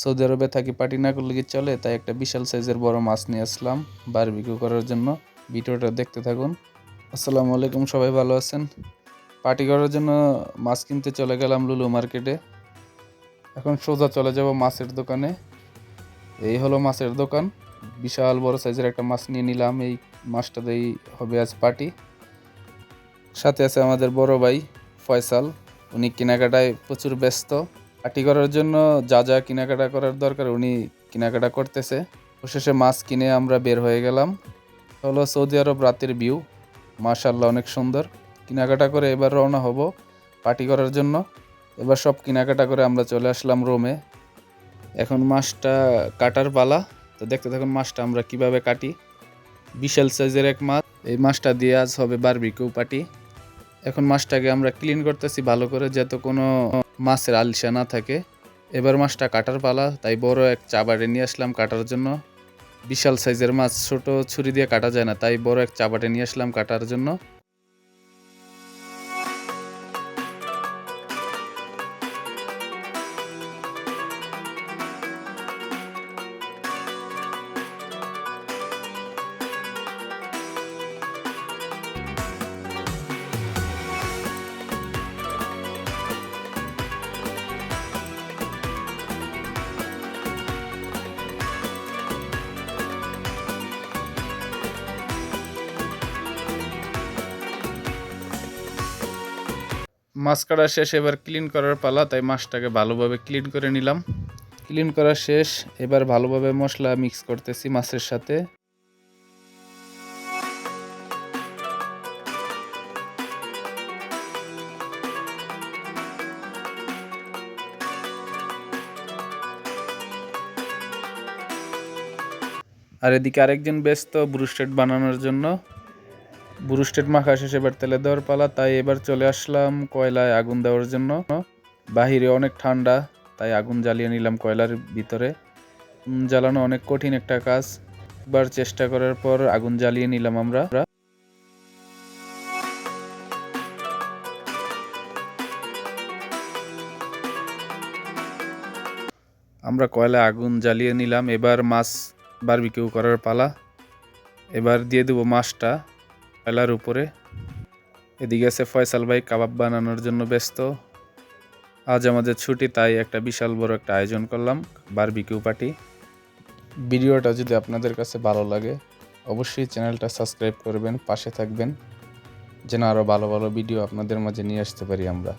Saudi আরবে থাকি, party না করলে কি চলে? তাই একটা বিশাল সাইজের বড় মাছ নিয়ে আসলাম বারবিকিউ করার জন্য। ভিডিওটা দেখতে থাকুন। আসসালামু আলাইকুম, সবাই ভালো আছেন? পার্টি করার জন্য মাছ কিনতে চলে গেলাম লুলু মার্কেটে। এখন সোজা চলে যাব মাছের দোকানে। এই হলো মাছের দোকান। বিশাল বড় সাইজের একটা মাছ নিয়ে নিলাম। এই মাছটা দিয়েই হবে আজ পার্টি। সাথে আছে আমাদের বড় ভাই ফয়সাল, উনি কেনাকাটায় প্রচুর ব্যস্ত। পার্টি করার জন্য যা যা কেনাকাটা করার দরকার উনি কেনাকাটা করতেছে। অবশেষে মাছ কিনে আমরা বের হয়ে গেলাম। হলো সৌদি আরব রাতের ভিউ, মাশাআল্লাহ অনেক সুন্দর। কেনাকাটা করে এবার রওনা হব পার্টি করার জন্য। এবার সব কেনাকাটা করে আমরা চলে আসলাম রোমে। এখন মাছটা কাটার পালা। তো দেখতে থাকুন মাছটা আমরা কিভাবে কাটি। বিশাল সাইজের এক মাছ, এই মাছটা দিয়ে আজ হবে বারবিকিউ পার্টি। এখন মাছটাকে আমরা ক্লিন করতেছি ভালো করে, যাতে কোনো মাছের আলসা না থাকে। এবার মাছটা কাটার পালা, তাই বড় এক চাবাটে নিয়ে আসলাম কাটার জন্য। বিশাল সাইজের মাছ ছোট ছুরি দিয়ে কাটা যায় না, তাই বড় এক চাবাটে নিয়ে আসলাম কাটার জন্য। মাছ কাটা শেষ, এবার ক্লিন করার পালা, তাই মাছটাকে ভালোভাবে ক্লিন করে নিলাম। ক্লিন করা শেষ, এবার ভালোভাবে মশলা মিক্স করতেছি মাছের সাথে। আর এদিকে আরেকজন ব্যস্ত ব্রুস্টেড বানানোর জন্য। ব্রুস্টেড মাখা শেষ, এবার তেলে দেওয়ার পালা, তাই এবার চলে আসলাম কয়লায় আগুন দেওয়ার জন্য। বাহিরে অনেক ঠান্ডা, তাই আগুন জ্বালিয়ে নিলাম কয়লার ভিতরে। জ্বালানো অনেক কঠিন একটা কাজ, একবার চেষ্টা করার পর আগুন জ্বালিয়ে নিলাম আমরা। আমরা কয়লায় আগুন জ্বালিয়ে নিলাম, এবার মাছ বারবিকিউ করার পালা। এবার দিয়ে দেবো মাছটা কয়লার উপরে। এদিকে আছে ফয়সাল ভাই কাবাব বানানোর জন্য ব্যস্ত। আজ আমাদের ছুটি, তাই একটা বিশাল বড় একটা আয়োজন করলাম বারবিকিউ পার্টি। ভিডিওটা যদি আপনাদের কাছে ভালো লাগে অবশ্যই চ্যানেলটা সাবস্ক্রাইব করবেন, পাশে থাকবেন, যেন আরও ভালো ভালো ভিডিও আপনাদের মাঝে নিয়ে আসতে পারি আমরা।